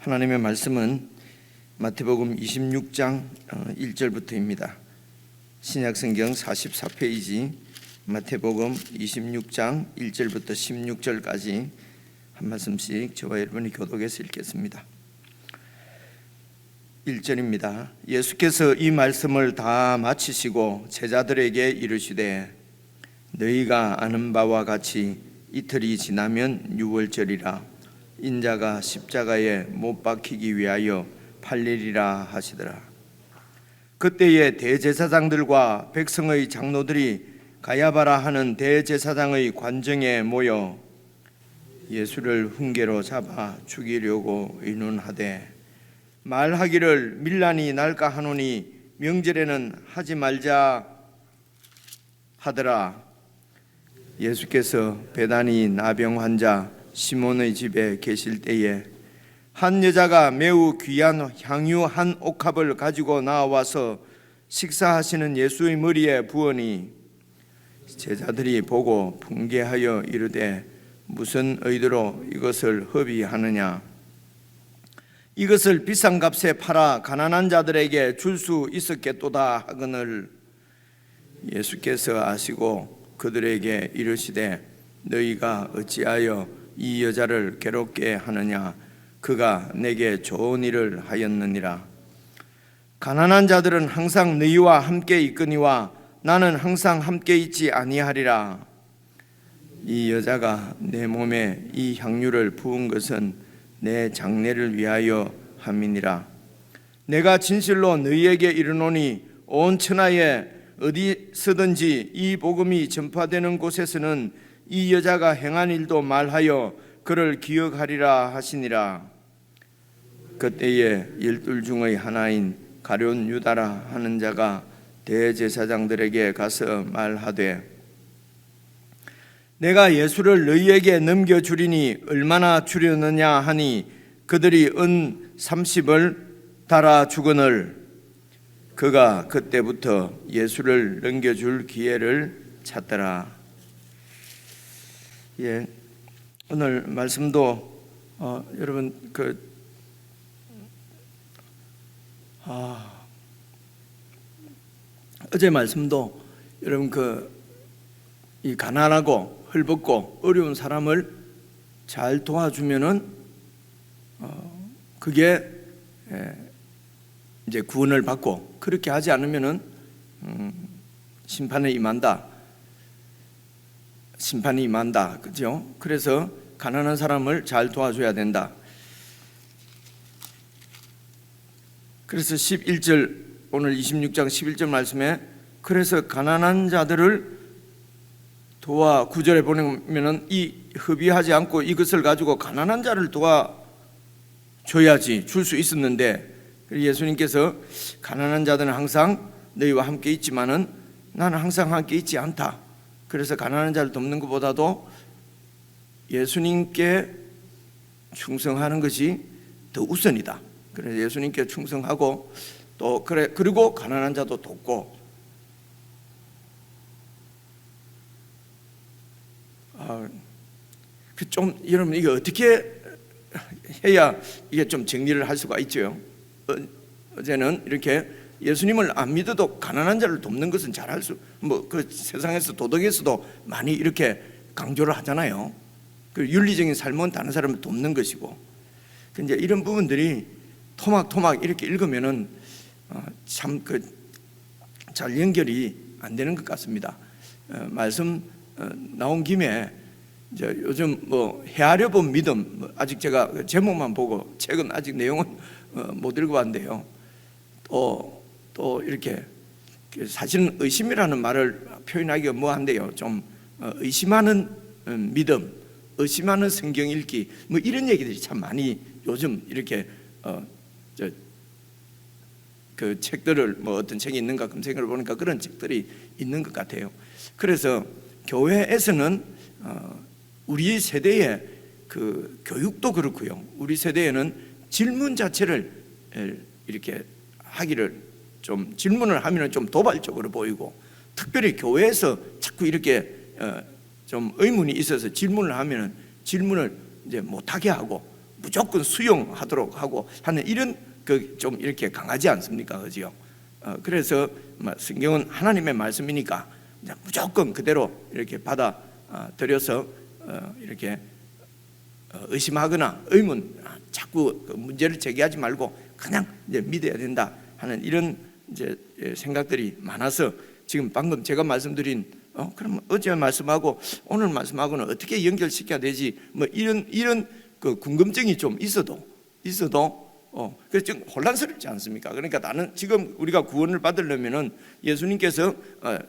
하나님의 말씀은 마태복음 26장 1절부터입니다. 신약성경 44페이지 마태복음 26장 1절부터 16절까지 한 말씀씩 저와 여러분이 교독해서 읽겠습니다. 1절입니다. 예수께서 이 말씀을 다 마치시고 제자들에게 이르시되 너희가 아는 바와 같이 이틀이 지나면 유월절이라 인자가 십자가에 못 박히기 위하여 팔리리라 하시더라. 그때에 대제사장들과 백성의 장로들이 가야바라 하는 대제사장의 관정에 모여 예수를 훈계로 잡아 죽이려고 의논하되 말하기를 밀란이 날까 하노니 명절에는 하지 말자 하더라. 예수께서 베다니 나병 환자 시몬의 집에 계실 때에 한 여자가 매우 귀한 향유 한 옥합을 가지고 나와서 식사하시는 예수의 머리에 부으니 제자들이 보고 분개하여 이르되 무슨 의도로 이것을 허비하느냐? 이것을 비싼 값에 팔아 가난한 자들에게 줄 수 있었겠도다 하거늘 예수께서 아시고 그들에게 이르시되 너희가 어찌하여 이 여자를 괴롭게 하느냐? 그가 내게 좋은 일을 하였느니라. 가난한 자들은 항상 너희와 함께 있거니와 나는 항상 함께 있지 아니하리라. 이 여자가 내 몸에 이 향유를 부은 것은 내 장례를 위하여 함이니라. 내가 진실로 너희에게 이르노니 온 천하에 어디서든지 이 복음이 전파되는 곳에서는 이 여자가 행한 일도 말하여 그를 기억하리라 하시니라. 그때에 12 중의 하나인 가룟 유다라 하는 자가 대제사장들에게 가서 말하되 내가 예수를 너희에게 넘겨주리니 얼마나 주려느냐 하니 그들이 은 30을 달아 주거늘 그가 그때부터 예수를 넘겨줄 기회를 찾더라. 오늘 말씀도 여러분 어제 말씀도 여러분 이 가난하고 헐벗고 어려운 사람을 잘 도와주면은 그게 이제 구원을 받고 그렇게 하지 않으면은 심판이 임한다. 그죠? 그래서 가난한 사람을 잘 도와줘야 된다. 그래서 11절 오늘 26장 11절 말씀에 그래서 가난한 자들을 도와 9절에 보면은 이 허비하지 않고 이것을 가지고 가난한 자를 도와줘야지 줄 수 있었는데 예수님께서 가난한 자들은 항상 너희와 함께 있지만은 나는 항상 함께 있지 않다. 그래서 가난한 자를 돕는 것보다도 예수님께 충성하는 것이 더 우선이다. 그래서 예수님께 충성하고 또 그리고 가난한 자도 돕고 좀 여러분 이게 어떻게 해야 이게 좀 정리를 할 수가 있죠. 어제는 이렇게 예수님을 안 믿어도 가난한 자를 돕는 것은 잘할 수, 그 세상에서 도덕에서도 많이 이렇게 강조를 하잖아요. 그 윤리적인 삶은 다른 사람을 돕는 것이고, 이제 이런 부분들이 토막토막 이렇게 읽으면은 참 잘 연결이 안 되는 것 같습니다. 말씀 나온 김에 이제 요즘 헤아려 본 믿음, 아직 제가 제목만 보고 책은 아직 내용은 못 읽어봤는데요. 또 이렇게 사실은 의심이라는 말을 표현하기가 뭐한데요. 좀 의심하는 믿음, 의심하는 성경 읽기 이런 얘기들이 참 많이 요즘 이렇게 그 책들을 어떤 책이 있는가 검색을 보니까 그런 책들이 있는 것 같아요. 그래서 교회에서는 우리 세대의 그 교육도 그렇고요. 우리 세대에는 질문 자체를 이렇게 하기를 좀 질문을 하면은 좀 도발적으로 보이고 특별히 교회에서 자꾸 이렇게 좀 의문이 있어서 질문을 하면은 질문을 이제 못하게 하고 무조건 수용하도록 하고 하는 이런 좀 이렇게 강하지 않습니까? 그죠? 그래서 성경은 하나님의 말씀이니까 무조건 그대로 이렇게 받아들여서 이렇게 의심하거나 의문, 자꾸 그 문제를 제기하지 말고 그냥 이제 믿어야 된다 하는 이런 이제 생각들이 많아서 지금 방금 제가 말씀드린 그럼 어제 말씀하고 오늘 말씀하고는 어떻게 연결시켜야 되지? 뭐 이런 그 궁금증이 좀 있어도 그래서 좀 혼란스럽지 않습니까? 그러니까 나는 지금 우리가 구원을 받으려면은 예수님께서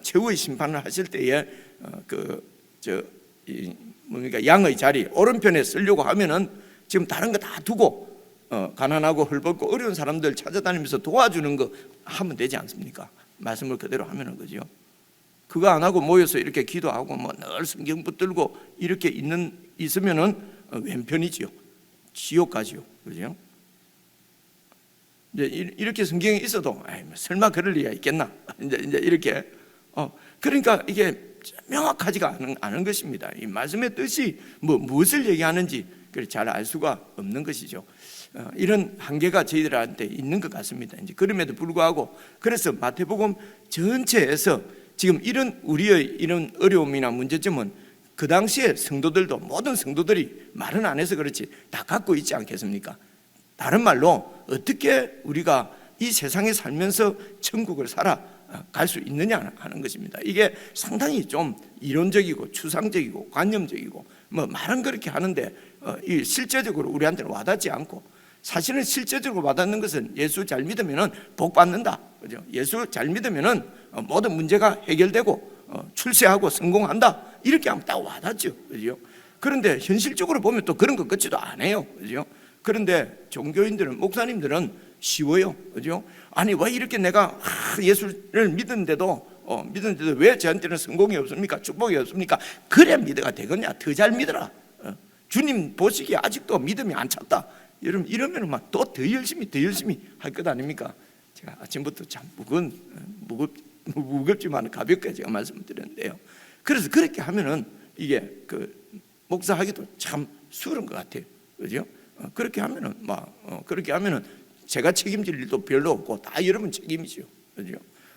최후의 심판을 하실 때에 뭡니까 양의 자리 오른편에 쓰려고 하면은 지금 다른 거 다 두고 가난하고 헐벗고 어려운 사람들 찾아다니면서 도와주는 거 하면 되지 않습니까? 말씀을 그대로 하면은 그죠? 그거 안 하고 모여서 이렇게 기도하고 뭐 늘 성경 붙들고 이렇게 있으면은 왼편이지요. 지옥 가지요. 그죠? 이제 이렇게 성경에 있어도 설마 그럴 리가 있겠나? 이제 이렇게 그러니까 이게 명확하지가 않은 것입니다. 이 말씀의 뜻이 무엇을 얘기하는지 잘 알 수가 없는 것이죠. 이런 한계가 저희들한테 있는 것 같습니다. 이제 그럼에도 불구하고 그래서 마태복음 전체에서 지금 우리의 이런 어려움이나 문제점은 그 당시에 성도들도 모든 성도들이 말은 안 해서 그렇지 다 갖고 있지 않겠습니까? 다른 말로 어떻게 우리가 이 세상에 살면서 천국을 살아갈 수 있느냐 하는 것입니다. 이게 상당히 좀 이론적이고 추상적이고 관념적이고 말은 그렇게 하는데 실제적으로 우리한테는 와닿지 않고 사실은 실제적으로 와닿는 것은 예수 잘 믿으면은 복 받는다. 그죠? 예수 잘 믿으면은 모든 문제가 해결되고 출세하고 성공한다. 이렇게 하면 딱 와닿죠. 그죠? 그런데 현실적으로 보면 또 그런 것 같지도 않아요. 그죠? 그런데 종교인들은 목사님들은 쉬워요. 그죠? 아니 왜 이렇게 내가 예수를 믿는데도 왜 저한테는 성공이 없습니까? 축복이 없습니까? 그래 믿어가 되겠냐? 더 잘 믿어라. 주님 보시기에 아직도 믿음이 안 찼다. 이러면 막 또 더 열심히 할 것 아닙니까? 제가 아침부터 참 무겁지만 가볍게 제가 말씀드렸는데요. 그래서 그렇게 하면은 이게 목사하기도 참 수월한 것 같아요. 그죠? 그렇게 하면은 제가 책임질 일도 별로 없고 다 여러분 책임이죠. 그죠?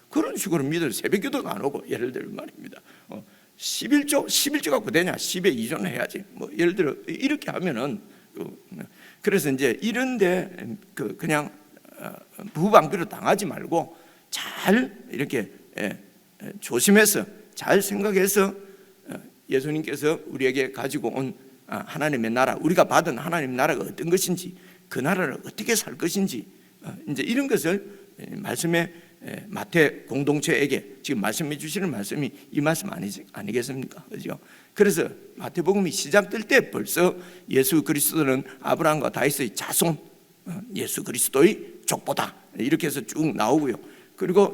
그런 식으로 믿을 새벽기도도 안 오고 예를 들면 말입니다. 11조 갖고 되냐? 10에 2조는 해야지. 예를 들어 이렇게 하면은 그래서 이제 이런데 그냥 무방비로 당하지 말고 잘 이렇게 조심해서 잘 생각해서 예수님께서 우리에게 가지고 온 하나님의 나라, 우리가 받은 하나님의 나라가 어떤 것인지, 그 나라를 어떻게 살 것인지, 이제 이런 것을 말씀에 마태 공동체에게 지금 말씀해 주시는 말씀이 이 말씀 아니겠습니까? 그죠? 그래서 마태복음이 시작될 때 벌써 예수 그리스도는 아브라함과 다윗의 자손, 예수 그리스도의 족보다 이렇게 해서 쭉 나오고요. 그리고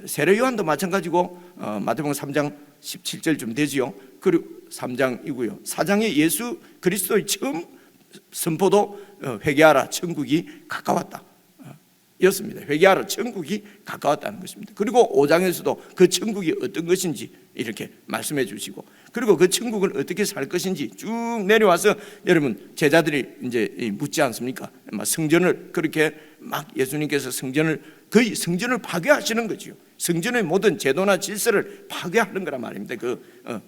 세례 요한도 마찬가지고 마태복음 3장 17절쯤 되지요. 그리고 3장이고요. 4장에 예수 그리스도의 처음 선포도 회개하라 천국이 가까웠다 였습니다. 회개하라 천국이 가까웠다는 것입니다. 그리고 5장에서도 그 천국이 어떤 것인지 이렇게 말씀해 주시고, 그리고 그 천국을 어떻게 살 것인지 쭉 내려와서 여러분 제자들이 이제 묻지 않습니까? 성전을 그렇게 막 예수님께서 거의 성전을 파괴하시는 거죠. 성전의 모든 제도나 질서를 파괴하는 거란 말입니다.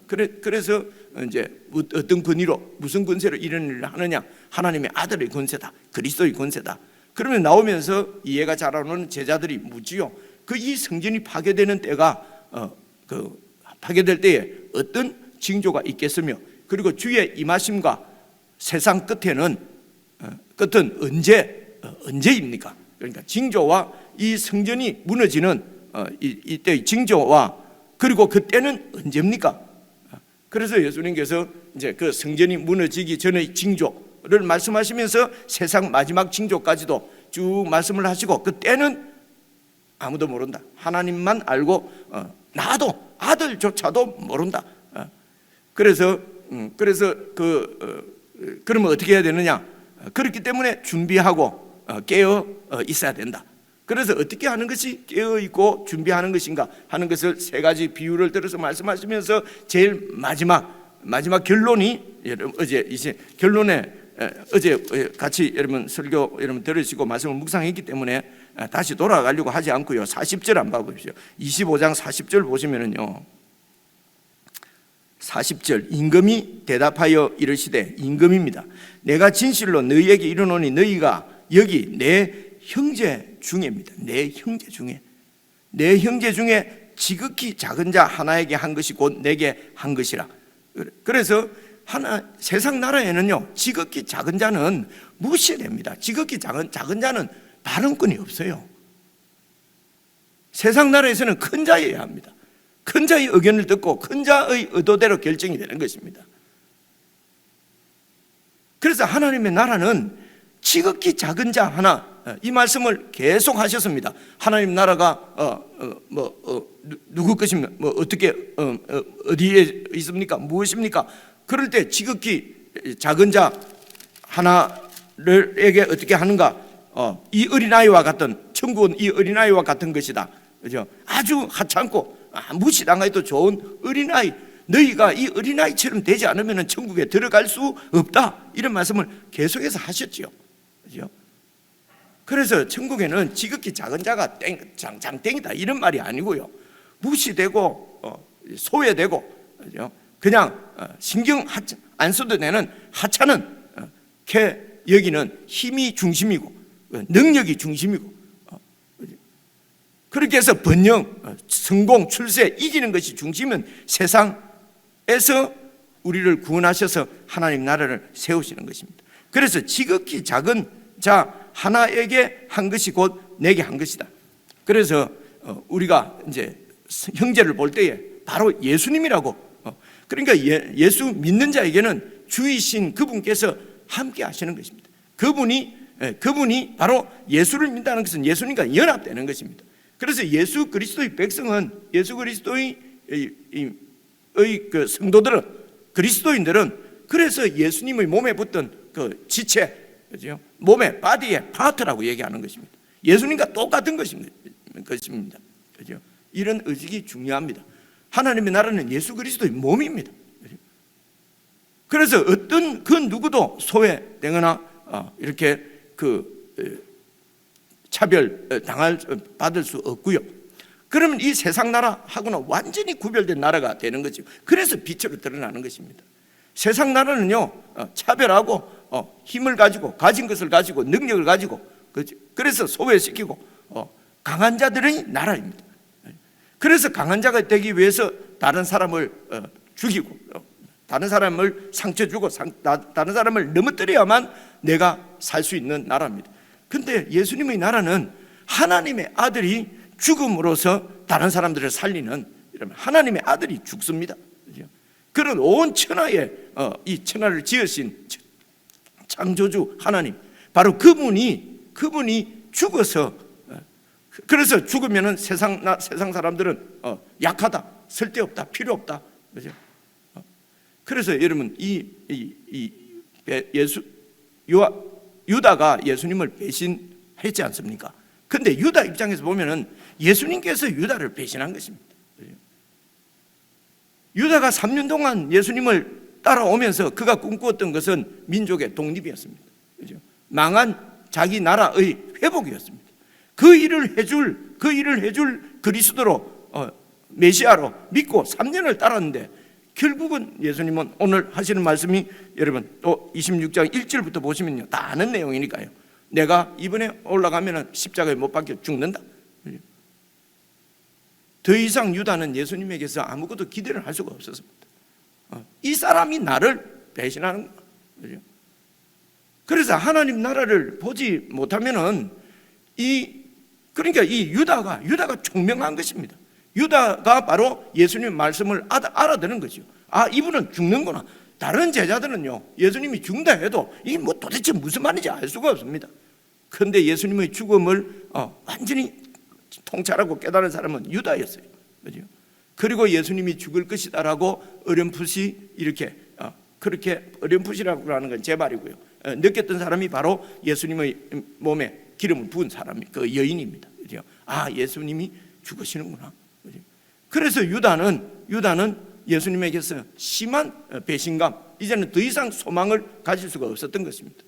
그래서 이제 어떤 권위로 무슨 권세로 이런 일을 하느냐? 하나님의 아들의 권세다, 그리스도의 권세다. 그러면 나오면서 이해가 잘 안 오는 제자들이 묻지요. 이 성전이 파괴되는 때가 파괴될 때에 어떤 징조가 있겠으며, 그리고 주의 임하심과 세상 끝은 언제입니까? 그러니까 징조와 이 성전이 무너지는 이때의 징조와 그리고 그때는 언제입니까? 그래서 예수님께서 이제 그 성전이 무너지기 전의 징조를 말씀하시면서 세상 마지막 징조까지도 쭉 말씀을 하시고, 그때는 아무도 모른다. 하나님만 알고 나도 아들조차도 모른다. 그래서 그러면 어떻게 해야 되느냐? 그렇기 때문에 준비하고 깨어 있어야 된다. 그래서 어떻게 하는 것이 깨어 있고 준비하는 것인가 하는 것을 세 가지 비유를 들어서 말씀하시면서 제일 마지막 결론이 어제 이제 결론에 어제 같이 여러분 설교 여러분 들으시고 말씀을 묵상했기 때문에 다시 돌아가려고 하지 않고요. 40절 한번 봐보십시오. 25장 40절 보시면은요, 40절, 임금이 대답하여 이르시되, 임금입니다. 내가 진실로 너희에게 이르노니 너희가 여기 내 형제 중에입니다. 내 형제 중에, 내 형제 중에 지극히 작은 자 하나에게 한 것이 곧 내게 한 것이라. 그래서 세상 나라에는요, 지극히 작은 자는 무시됩니다. 지극히 작은 자는 발언권이 없어요. 세상 나라에서는 큰 자여야 합니다. 큰 자의 의견을 듣고 큰 자의 의도대로 결정이 되는 것입니다. 그래서 하나님의 나라는 지극히 작은 자 하나, 이 말씀을 계속 하셨습니다. 하나님 나라가 누구 것입니까? 어떻게 어디에 있습니까? 무엇입니까? 그럴 때 지극히 작은 자 하나에게 어떻게 하는가? 이 어린아이와 같은, 천국은 이 어린아이와 같은 것이다. 그죠? 아주 하찮고 무시당해도 좋은 어린아이, 너희가 이 어린아이처럼 되지 않으면 천국에 들어갈 수 없다. 이런 말씀을 계속해서 하셨죠. 그죠? 그래서 천국에는 지극히 작은 자가 장땡이다 이런 말이 아니고요, 무시되고 소외되고, 그죠? 그냥 신경 안 써도 되는 하찮은 여기는 힘이 중심이고 능력이 중심이고, 그렇게 해서 번영, 성공, 출세, 이기는 것이 중심은 세상에서 우리를 구원하셔서 하나님 나라를 세우시는 것입니다. 그래서 지극히 작은 자 하나에게 한 것이 곧 내게 한 것이다. 그래서 우리가 이제 형제를 볼 때에 바로 예수님이라고, 그러니까 예수 믿는 자에게는 주이신 그분께서 함께 하시는 것입니다. 그분이 바로 예수를 믿는다는 것은 예수님과 연합되는 것입니다. 그래서 예수 그리스도의 백성은, 예수 그리스도의 그 성도들은, 그리스도인들은 그래서 예수님의 몸에 붙던 그 지체, 그죠? 몸의 바디의 파트라고 얘기하는 것입니다. 예수님과 똑같은 것입니다. 그죠? 이런 의식이 중요합니다. 하나님의 나라는 예수 그리스도의 몸입니다. 그래서 어떤 그 누구도 소외되거나 이렇게 차별 받을 수 없고요. 그러면 이 세상 나라하고는 완전히 구별된 나라가 되는 거죠. 그래서 빛으로 드러나는 것입니다. 세상 나라는요, 차별하고 힘을 가지고, 가진 것을 가지고, 능력을 가지고, 그래서 소외시키고 강한 자들의 나라입니다. 그래서 강한 자가 되기 위해서 다른 사람을 죽이고, 다른 사람을 상처 주고, 다른 사람을 넘어뜨려야만 내가 살 수 있는 나라입니다. 근데 예수님의 나라는 하나님의 아들이 죽음으로써 다른 사람들을 살리는, 하나님의 아들이 죽습니다. 그런 온 천하에 이 천하를 지으신 창조주 하나님, 바로 그분이 죽어서, 그래서 죽으면은 세상 사람들은 약하다, 쓸데없다, 필요 없다, 그죠? 그래서 여러분 유다가 예수님을 배신했지 않습니까? 근데 유다 입장에서 보면은 예수님께서 유다를 배신한 것입니다. 유다가 3년 동안 예수님을 따라오면서 그가 꿈꾸었던 것은 민족의 독립이었습니다. 그죠? 망한 자기 나라의 회복이었습니다. 그 일을 해줄 그리스도로, 메시아로 믿고 3년을 따랐는데, 결국은 예수님은 오늘 하시는 말씀이, 여러분 또 26장 1절부터 보시면요, 다 아는 내용이니까요. 내가 이번에 올라가면 십자가에 못 박혀 죽는다. 더 이상 유다는 예수님에게서 아무것도 기대를 할 수가 없었습니다. 이 사람이 나를 배신하는 거죠. 그래서 하나님 나라를 보지 못하면은 그러니까 이 유다가 총명한 것입니다. 유다가 바로 예수님의 말씀을 알아듣는 거죠. 아, 이분은 죽는구나. 다른 제자들은요, 예수님이 죽는다 해도 이게 뭐 도대체 무슨 말인지 알 수가 없습니다. 그런데 예수님의 죽음을 완전히 통찰하고 깨달은 사람은 유다였어요. 그죠? 그리고 예수님이 죽을 것이다라고 어렴풋이 이렇게 그렇게 어렴풋이라고 하는 건 제 말이고요. 느꼈던 사람이 바로 예수님의 몸에 기름을 부은 사람이 그 여인입니다. 그죠? 아, 예수님이 죽으시는구나. 그죠? 그래서 유다는 예수님에게서 심한 배신감, 이제는 더 이상 소망을 가질 수가 없었던 것입니다.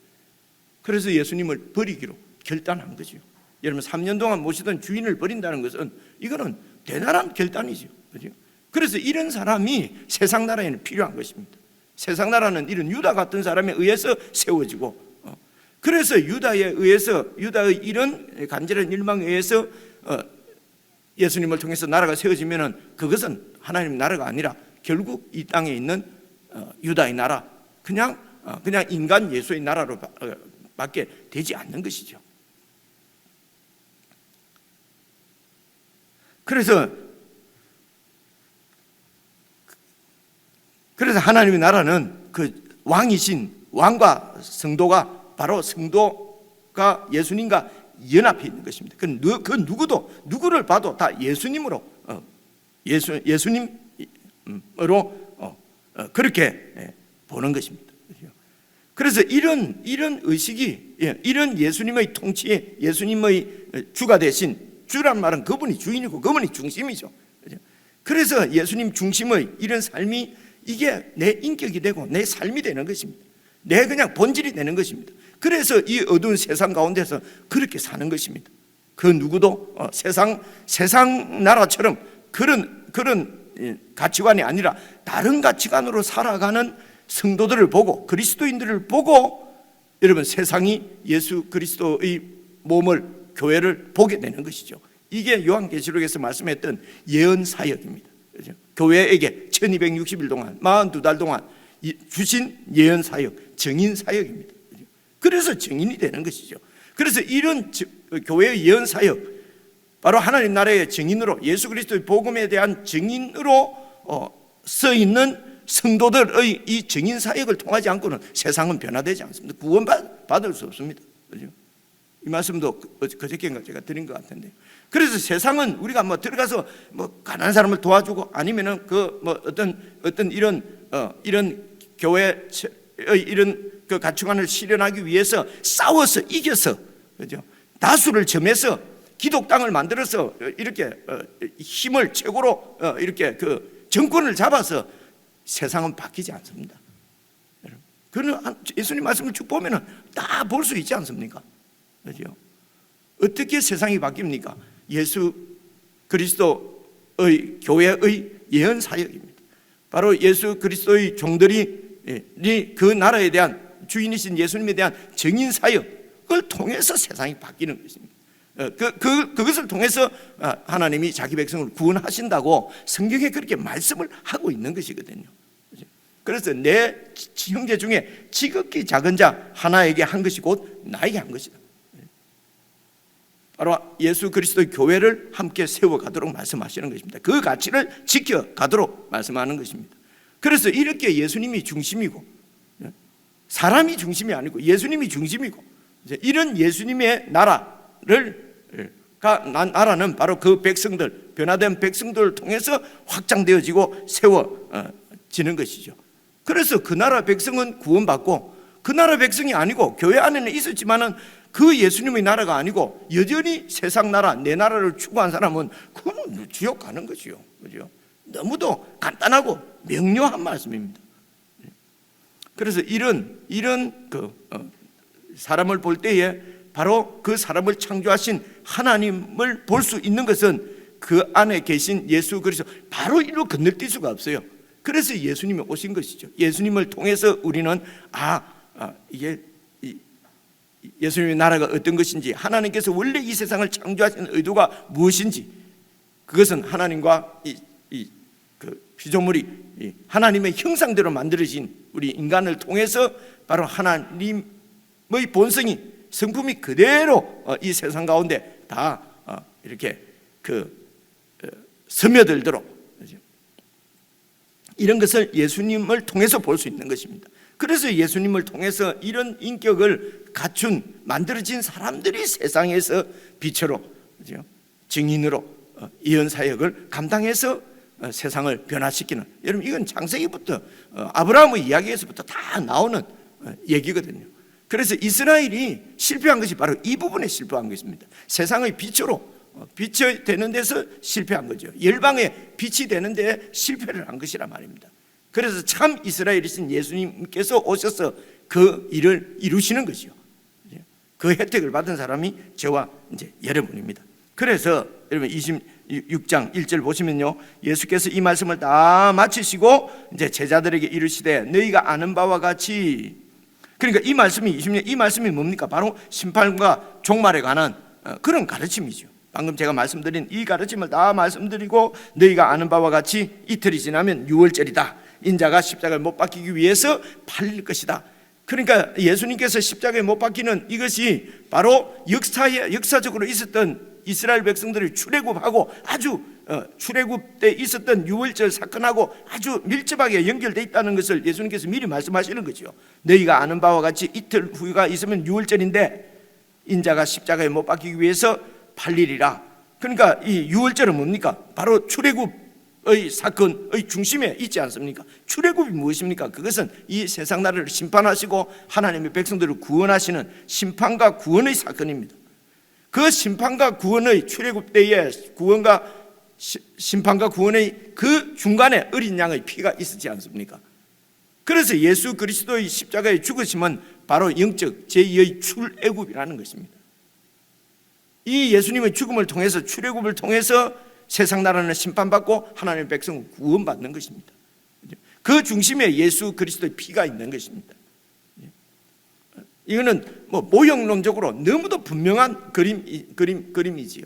그래서 예수님을 버리기로 결단한 거죠. 여러분 3년 동안 모시던 주인을 버린다는 것은 이거는 대단한 결단이죠. 그렇죠? 그래서 이런 사람이 세상 나라에는 필요한 것입니다. 세상 나라는 이런 유다 같은 사람에 의해서 세워지고, 그래서 유다의 이런 간절한 일망에 의해서 예수님을 통해서 나라가 세워지면은 그것은 하나님 나라가 아니라 결국 이 땅에 있는 유다의 나라, 그냥 인간 예수의 나라로 밖에 되지 않는 것이죠. 그래서 하나님의 나라는 그 왕과 성도가, 바로 성도가 예수님과 연합해 있는 것입니다. 그 누구도 누구를 봐도 다 예수님으로 그렇게 보는 것입니다. 그래서 이런 의식이, 이런 예수님의 통치에, 예수님의 주가 되신, 주란 말은 그분이 주인이고 그분이 중심이죠. 그래서 예수님 중심의 이런 삶이, 이게 내 인격이 되고 내 삶이 되는 것입니다. 내 그냥 본질이 되는 것입니다. 그래서 이 어두운 세상 가운데서 그렇게 사는 것입니다. 그 누구도 세상 나라처럼 그런 가치관이 아니라 다른 가치관으로 살아가는 성도들을 보고, 그리스도인들을 보고, 여러분 세상이 예수 그리스도의 몸을, 교회를 보게 되는 것이죠. 이게 요한계시록에서 말씀했던 예언 사역입니다. 그렇죠? 교회에게 1260일 동안 42달 동안 주신 예언 사역, 증인 사역입니다. 그래서 증인이 되는 것이죠. 그래서 이런 교회의 예언 사역, 바로 하나님 나라의 증인으로, 예수 그리스도의 복음에 대한 증인으로 서 있는 성도들의 이 증인 사역을 통하지 않고는 세상은 변화되지 않습니다. 구원받을 수 없습니다. 그렇죠? 이 말씀도 그저께인가 제가 드린 것 같은데, 그래서 세상은 우리가 들어가서 가난한 사람을 도와주고, 아니면은 어떤 이런 교회의 이런 그 가치관을 실현하기 위해서 싸워서 이겨서, 그죠? 다수를 점해서 기독 땅을 만들어서 이렇게 힘을 최고로 이렇게 그 정권을 잡아서 세상은 바뀌지 않습니다. 그러나 예수님 말씀을 쭉 보면은 다 볼 수 있지 않습니까? 그죠? 어떻게 세상이 바뀝니까? 예수 그리스도의 교회의 예언 사역입니다. 바로 예수 그리스도의 종들이 그 나라에 대한, 주인이신 예수님에 대한 증인 사역을 통해서 세상이 바뀌는 것입니다. 그것을 통해서 하나님이 자기 백성을 구원하신다고 성경에 그렇게 말씀을 하고 있는 것이거든요. 그래서 내 형제 중에 지극히 작은 자 하나에게 한 것이 곧 나에게 한 것이다. 바로 예수 그리스도의 교회를 함께 세워가도록 말씀하시는 것입니다. 그 가치를 지켜가도록 말씀하는 것입니다. 그래서 이렇게 예수님이 중심이고, 사람이 중심이 아니고 예수님이 중심이고, 이런 예수님의 나라는 바로 그 백성들, 변화된 백성들을 통해서 확장되어지고 세워지는 것이죠. 그래서 그 나라 백성은 구원받고, 그 나라 백성이 아니고 교회 안에는 있었지만은 그 예수님의 나라가 아니고 여전히 세상 나라, 내 나라를 추구한 사람은 그건 지옥 가는 거지요. 그죠? 너무도 간단하고 명료한 말씀입니다. 그래서 이런 사람을 볼 때에 바로 그 사람을 창조하신 하나님을 볼 수 있는 것은 그 안에 계신 예수 그리스도, 바로 이로 건너뛸 수가 없어요. 그래서 예수님이 오신 것이죠. 예수님을 통해서 우리는 이게 예수님의 나라가 어떤 것인지, 하나님께서 원래 이 세상을 창조하신 의도가 무엇인지, 그것은 하나님과 그 피조물이 하나님의 형상대로 만들어진 우리 인간을 통해서 바로 하나님의 본성이, 성품이 그대로 이 세상 가운데 다 이렇게 스며들도록, 이런 것을 예수님을 통해서 볼 수 있는 것입니다. 그래서 예수님을 통해서 이런 인격을 갖춘, 만들어진 사람들이 세상에서 빛으로, 증인으로 예언 사역을 감당해서 세상을 변화시키는, 여러분 이건 창세기부터 아브라함의 이야기에서부터 다 나오는 얘기거든요. 그래서 이스라엘이 실패한 것이 바로 이 부분에 실패한 것입니다. 세상의 빛으로 빛이 되는 데서 실패한 거죠. 열방에 빛이 되는데 실패를 한 것이란 말입니다. 그래서 참 이스라엘이신 예수님께서 오셔서 그 일을 이루시는 것이요. 그 혜택을 받은 사람이 저와 이제 여러분입니다. 그래서 여러분 26장 1절 보시면요, 예수께서 이 말씀을 다 마치시고 이제 제자들에게 이르시되 너희가 아는 바와 같이, 그러니까 이 말씀이 20년 이 말씀이 뭡니까? 바로 심판과 종말에 관한 그런 가르침이죠. 방금 제가 말씀드린 이 가르침을 다 말씀드리고 너희가 아는 바와 같이 이틀이 지나면 유월절이다. 인자가 십자가를 못 박히기 위해서 팔릴 것이다. 그러니까 예수님께서 십자가에 못 박히는 이것이 바로 역사적으로 있었던 이스라엘 백성들을 출애굽하고 아주 출애굽 때 있었던 유월절 사건하고 아주 밀접하게 연결되어 있다는 것을 예수님께서 미리 말씀하시는 거죠. 너희가 아는 바와 같이 이틀 후가 있으면 유월절인데 인자가 십자가에 못 박히기 위해서 팔리리라. 그러니까 이 유월절은 뭡니까? 바로 출애굽의 사건의 중심에 있지 않습니까? 출애굽이 무엇입니까? 그것은 이 세상 나라를 심판하시고 하나님의 백성들을 구원하시는 심판과 구원의 사건입니다. 그 심판과 구원의 출애굽 때의 구원과 심판과 구원의 그 중간에 어린 양의 피가 있었지 않습니까? 그래서 예수 그리스도의 십자가의 죽으심은 바로 영적 제2의 출애굽이라는 것입니다. 이 예수님의 죽음을 통해서 출애굽을 통해서 세상 나라는 심판받고 하나님의 백성은 구원받는 것입니다. 그 중심에 예수 그리스도의 피가 있는 것입니다. 이거는 모형론적으로 너무도 분명한 그림이지요.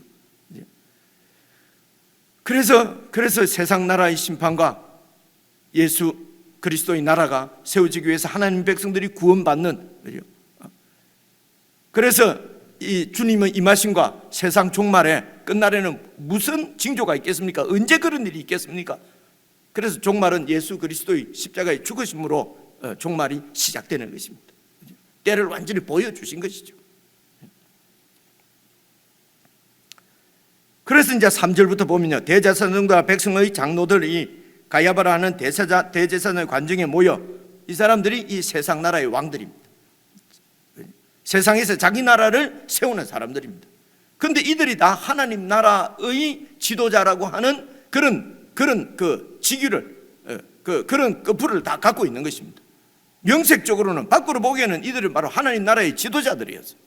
그래서 세상 나라의 심판과 예수 그리스도의 나라가 세워지기 위해서 하나님 백성들이 구원받는, 그래서 이 주님의 임하심과 세상 종말에 끝날에는 무슨 징조가 있겠습니까? 언제 그런 일이 있겠습니까? 그래서 종말은 예수 그리스도의 십자가의 죽으심으로 종말이 시작되는 것입니다. 때를 완전히 보여주신 것이죠. 그래서 이제 3절부터 보면요, 대제사장과 백성의 장로들이 가야바라 하는 대제사장의 관중에 모여, 이 사람들이 이 세상 나라의 왕들입니다. 세상에서 자기 나라를 세우는 사람들입니다. 그런데 이들이 다 하나님 나라의 지도자라고 하는 그런 그 직위를, 그런 부를 다 갖고 있는 것입니다. 명색적으로는, 밖으로 보기에는 이들은 바로 하나님 나라의 지도자들이었어요.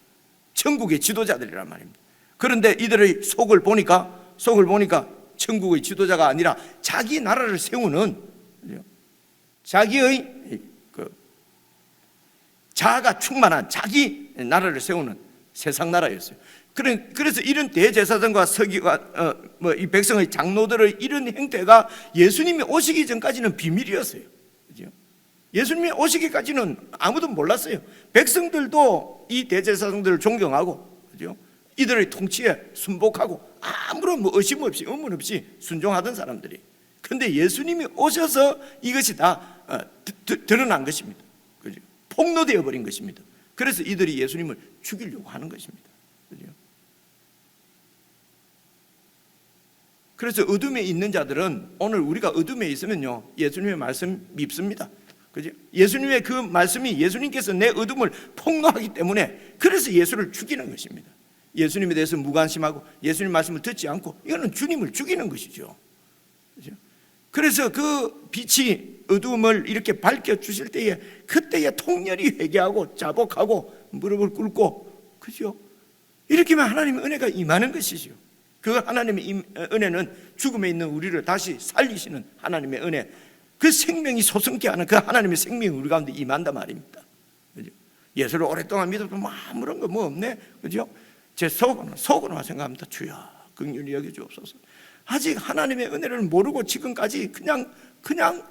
천국의 지도자들이란 말입니다. 그런데 이들의 속을 보니까 천국의 지도자가 아니라 자기 나라를 세우는, 자기의 자아가 충만한 자기 나라를 세우는 세상 나라였어요. 그래서 이런 대제사장과 서기관, 이 백성의 장로들의 이런 행태가 예수님이 오시기 전까지는 비밀이었어요. 예수님이 오시기까지는 아무도 몰랐어요. 백성들도 이 대제사장들을 존경하고, 이들의 통치에 순복하고 아무런 의심 없이 의문 없이 순종하던 사람들이. 그런데 예수님이 오셔서 이것이 다 드러난 것입니다. 폭로되어 버린 것입니다. 그래서 이들이 예수님을 죽이려고 하는 것입니다. 그래서 어둠에 있는 자들은, 오늘 우리가 어둠에 있으면요, 예수님의 말씀 밉습니다. 그죠? 예수님의 그 말씀이, 예수님께서 내 어둠을 폭로하기 때문에, 그래서 예수를 죽이는 것입니다. 예수님에 대해서 무관심하고 예수님 말씀을 듣지 않고, 이거는 주님을 죽이는 것이죠. 그죠? 그래서 그 빛이 어둠을 이렇게 밝혀주실 때에, 그때에 통렬히 회개하고 자복하고 무릎을 꿇고, 그죠? 이렇게만 하나님의 은혜가 임하는 것이죠. 그 하나님의 은혜는 죽음에 있는 우리를 다시 살리시는 하나님의 은혜, 그 생명이 솟음케 하는 그 하나님의 생명이 우리 가운데 임한단 말입니다. 그죠? 예수를 오랫동안 믿어도 아무런 거 없네. 그죠? 제 속으로만 생각합니다. 주여 긍휼히 여겨주옵소서. 아직 하나님의 은혜를 모르고 지금까지 그냥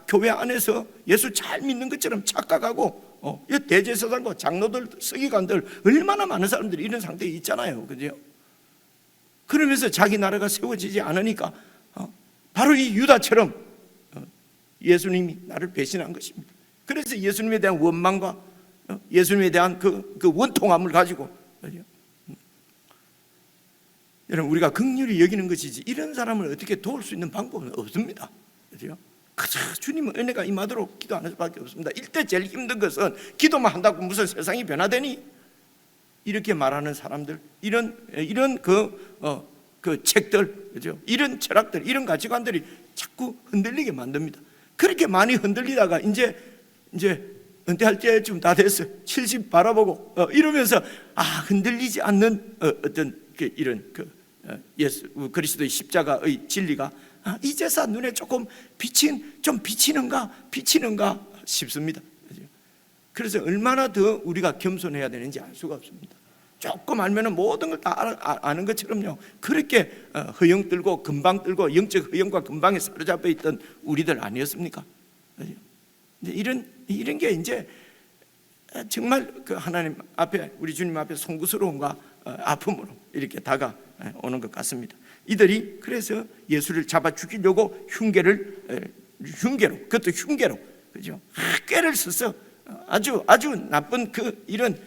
교회 안에서 예수 잘 믿는 것처럼 착각하고, 대제사장과 장로들, 서기관들, 얼마나 많은 사람들이 이런 상태에 있잖아요. 그죠? 그러면서 자기 나라가 세워지지 않으니까 바로 이 유다처럼 예수님이 나를 배신한 것입니다. 그래서 예수님에 대한 원망과 예수님에 대한 그 원통함을 가지고, 여러분, 우리가 긍휼히 여기는 것이지 이런 사람을 어떻게 도울 수 있는 방법은 없습니다. 그죠? 그저 주님의 은혜가 임하도록 기도하는 수밖에 없습니다. 이때 제일 힘든 것은 기도만 한다고 무슨 세상이 변화되니? 이렇게 말하는 사람들, 이런 그 책들, 그죠? 이런 철학들, 이런 가치관들이 자꾸 흔들리게 만듭니다. 그렇게 많이 흔들리다가 이제 은퇴할 때쯤 다 됐어요. 70 바라보고 이러면서 흔들리지 않는 어떤 이런 예수 그리스도의 십자가의 진리가 이제서 눈에 조금 비치는가 싶습니다. 그래서 얼마나 더 우리가 겸손해야 되는지 알 수가 없습니다. 조금 알면은 모든 걸 다 아는 것처럼요. 그렇게 허영 들고 금방 들고 영적 허영과 금방에 사로잡혀 있던 우리들 아니었습니까? 이런 게 이제 정말 그 하나님 앞에, 우리 주님 앞에 송구스러움과 아픔으로 이렇게 다가오는 것 같습니다. 이들이 그래서 예수를 잡아 죽이려고 흉계로, 그것도 흉계로, 그죠? 꾀를 써서 아주 나쁜 이런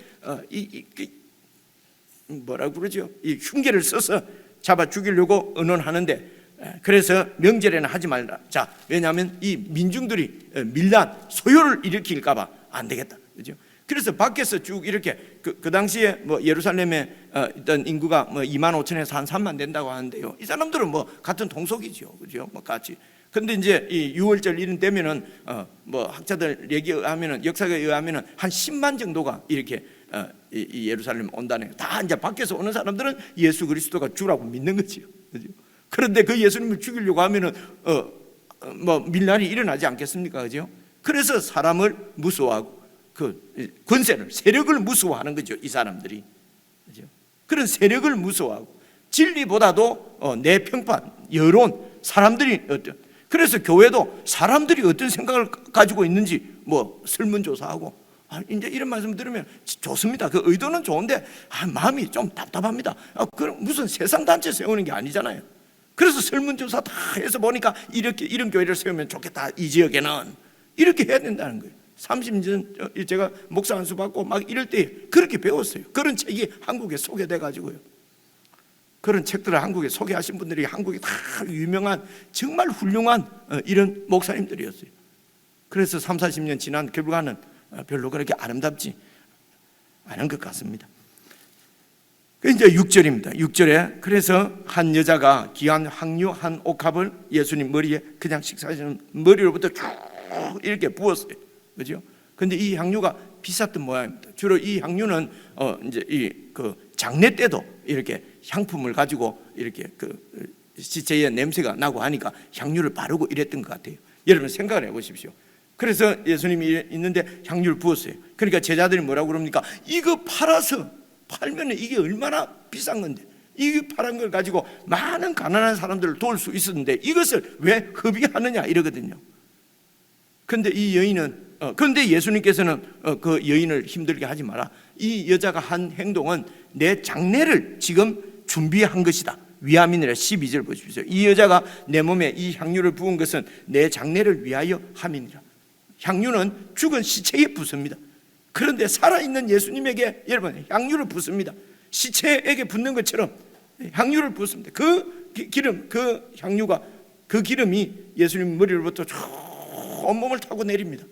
뭐라고 그러죠? 이 흉계를 써서 잡아 죽이려고 언언하는데, 그래서 명절에는 하지 말라. 자, 왜냐하면 이 민중들이 밀란, 소요를 일으킬까봐 안 되겠다, 그죠? 그래서 밖에서 쭉 이렇게 그 당시에 뭐 예루살렘에 있던 인구가 뭐 2만 5천에서 한 3만 된다고 하는데요. 이 사람들은 뭐 같은 동속이죠, 그죠? 뭐 같이. 근데 이제 이 6월절 이런 되면은 뭐 학자들 얘기에 의하면은, 역사에 의하면은 한 10만 정도가 이렇게 이 예루살렘 온다는 거예요. 다 이제 밖에서 오는 사람들은 예수 그리스도가 주라고 믿는 거지요, 그죠? 그런데 그 예수님을 죽이려고 하면은 뭐 밀란이 일어나지 않겠습니까, 그죠? 그래서 사람을 무서워하고 그 권세를, 세력을 무서워하는 거죠, 이 사람들이, 그죠? 그런 세력을 무서워하고 진리보다도 내 평판, 여론, 사람들이 그래서 교회도 사람들이 어떤 생각을 가지고 있는지 뭐 설문조사하고, 이제 이런 말씀 들으면 좋습니다. 그 의도는 좋은데 마음이 좀 답답합니다. 그럼 무슨 세상 단체 세우는 게 아니잖아요. 그래서 설문조사 다 해서 보니까 이런 교회를 세우면 좋겠다, 이 지역에는 이렇게 해야 된다는 거예요. 30년 전 제가 목사 안수 받고 막 이럴 때 그렇게 배웠어요. 그런 책이 한국에 소개돼 가지고요. 그런 책들을 한국에 소개하신 분들이 한국에 다 유명한 정말 훌륭한 이런 목사님들이었어요. 그래서 30-40년 지난 결과는 별로 그렇게 아름답지 않은 것 같습니다. 이제 6절입니다. 6절에 그래서 한 여자가 귀한 향유 한 옥합을 예수님 머리에, 그냥 식사하시는 머리로부터 쭉 이렇게 부었어요, 그죠? 근데 이 향유가 비쌌던 모양입니다. 주로 이 향유는 이제 그 장례 때도 이렇게 향품을 가지고 이렇게 그 시체의 냄새가 나고 하니까 향유를 바르고 이랬던 것 같아요. 여러분 생각을 해보십시오. 그래서 예수님이 있는데 향유를 부었어요. 그러니까 제자들이 뭐라고 그럽니까? 이거 팔면 이게 얼마나 비싼 건데, 이 파란 걸 가지고 많은 가난한 사람들을 도울 수 있었는데 이것을 왜 허비하느냐 이러거든요. 그런데 이 여인은 그런데 예수님께서는 그 여인을 힘들게 하지 마라. 이 여자가 한 행동은 내 장례를 지금 준비한 것이다. 위함이니라. 12절 보십시오. 이 여자가 내 몸에 이 향유를 부은 것은 내 장례를 위하여 함이니라. 향유는 죽은 시체에 붓습니다. 그런데 살아있는 예수님에게 여러분 향유를 붓습니다. 시체에게 붓는 것처럼 향유를 붓습니다. 그 기름, 그 향유가, 그 기름이 예수님 머리로부터 쭉 온몸을 타고 내립니다.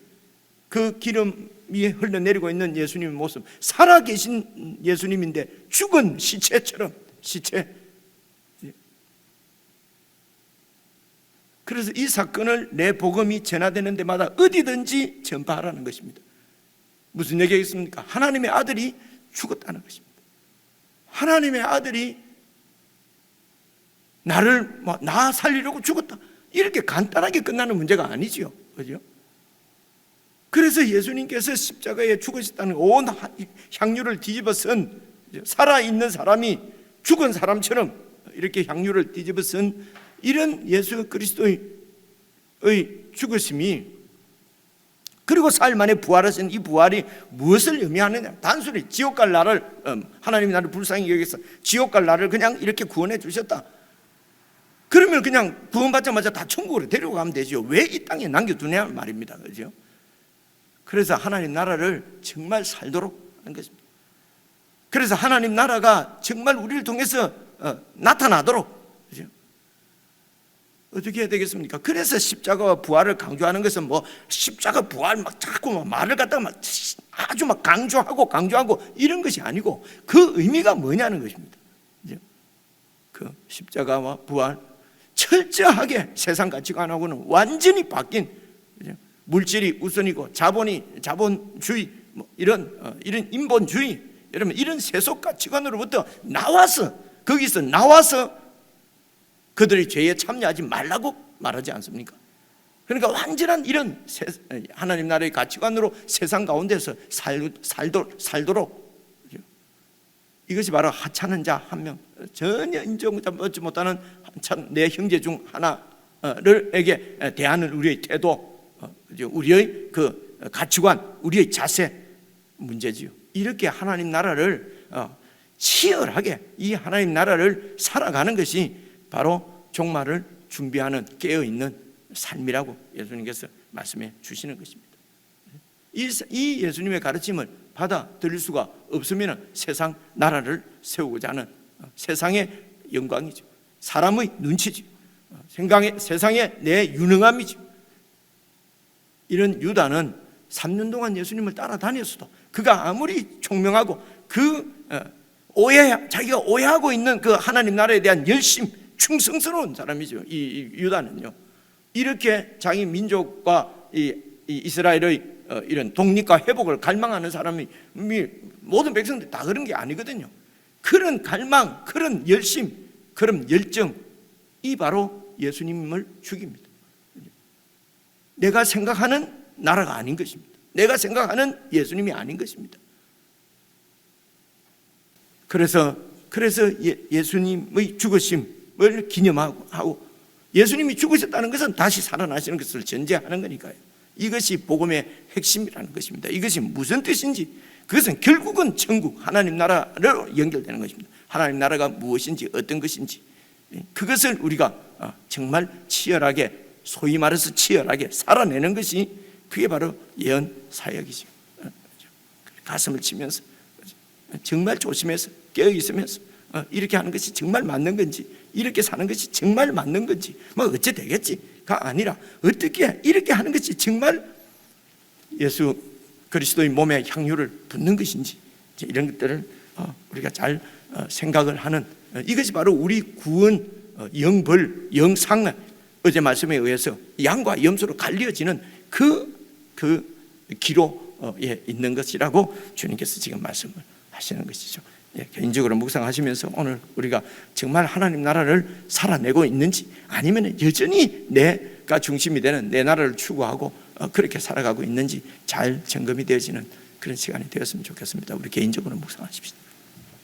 그 기름이 흘러내리고 있는 예수님의 모습, 살아계신 예수님인데 죽은 시체처럼, 시체. 그래서 이 사건을 내 복음이 전하되는 데마다 어디든지 전파하라는 것입니다. 무슨 얘기겠습니까? 하나님의 아들이 죽었다는 것입니다. 하나님의 아들이 나 살리려고 죽었다, 이렇게 간단하게 끝나는 문제가 아니지요, 그죠? 그래서 예수님께서 십자가에 죽으셨다는 온 향유를 뒤집어 쓴, 살아있는 사람이 죽은 사람처럼 이렇게 향유를 뒤집어 쓴 이런 예수 그리스도의 죽으심이, 그리고 사흘 만에 부활하신 이 부활이 무엇을 의미하느냐? 단순히 지옥 갈 나를, 하나님이 나를 불쌍히 여기서 지옥 갈 나를 그냥 이렇게 구원해 주셨다, 그러면 그냥 구원받자마자 다 천국으로 데리고 가면 되죠. 왜 이 땅에 남겨두냐 말입니다, 그죠? 그래서 하나님 나라를 정말 살도록 하는 것입니다. 그래서 하나님 나라가 정말 우리를 통해서 나타나도록, 그죠? 어떻게 해야 되겠습니까? 그래서 십자가와 부활을 강조하는 것은 뭐 십자가 부활 막 자꾸 막 말을 갖다가 막 아주 막 강조하고 이런 것이 아니고 그 의미가 뭐냐는 것입니다. 그죠? 그 십자가와 부활, 철저하게 세상 가치관하고는 완전히 바뀐, 물질이 우선이고 자본주의, 이런 인본주의, 여러분 이런 세속 가치관으로부터 거기서 나와서 그들의 죄에 참여하지 말라고 말하지 않습니까? 그러니까 완전한 이런 하나님 나라의 가치관으로 세상 가운데서 살도록, 이것이 바로 하찮은 자 한 명, 전혀 인정받지 못하는 내 형제 중 하나를에게 대하는 우리의 태도, 우리의 그 가치관, 우리의 자세 문제지요. 이렇게 하나님 나라를 치열하게, 이 하나님 나라를 살아가는 것이 바로 종말을 준비하는 깨어있는 삶이라고 예수님께서 말씀해 주시는 것입니다. 이 예수님의 가르침을 받아들일 수가 없으면 세상 나라를 세우고자 하는 세상의 영광이죠, 사람의 눈치죠, 세상의 내 유능함이죠. 이런 유다는 3년 동안 예수님을 따라다녔어도 그가 아무리 총명하고 자기가 오해하고 있는 그 하나님 나라에 대한 열심, 충성스러운 사람이죠. 이 유다는요, 이렇게 자기 민족과 이 이스라엘의 이런 독립과 회복을 갈망하는 사람이, 모든 백성들 다 그런 게 아니거든요. 그런 갈망, 그런 열심, 그런 열정, 이 바로 예수님을 죽입니다. 내가 생각하는 나라가 아닌 것입니다. 내가 생각하는 예수님이 아닌 것입니다. 그래서 예수님의 죽으심을 기념하고, 예수님이 죽으셨다는 것은 다시 살아나시는 것을 전제하는 거니까요. 이것이 복음의 핵심이라는 것입니다. 이것이 무슨 뜻인지, 그것은 결국은 천국, 하나님 나라로 연결되는 것입니다. 하나님 나라가 무엇인지, 어떤 것인지, 그것을 우리가 정말 치열하게, 소위 말해서 치열하게 살아내는 것이, 그게 바로 예언 사역이죠. 가슴을 치면서 정말 조심해서 깨어 있으면서 이렇게 하는 것이 정말 맞는 건지, 이렇게 사는 것이 정말 맞는 건지, 뭐 어째 되겠지가 아니라 어떻게 이렇게 하는 것이 정말 예수 그리스도의 몸에 향유를 붓는 것인지, 이런 것들을 우리가 잘 생각을 하는, 이것이 바로 우리 구원, 영벌, 영상, 어제 말씀에 의해서 양과 염소로 갈려지는 그 기로에 있는 것이라고 주님께서 지금 말씀을 하시는 것이죠. 개인적으로 묵상하시면서 오늘 우리가 정말 하나님 나라를 살아내고 있는지, 아니면 여전히 내가 중심이 되는 내 나라를 추구하고 그렇게 살아가고 있는지 잘 점검이 되어지는 그런 시간이 되었으면 좋겠습니다. 우리 개인적으로 묵상하십시오.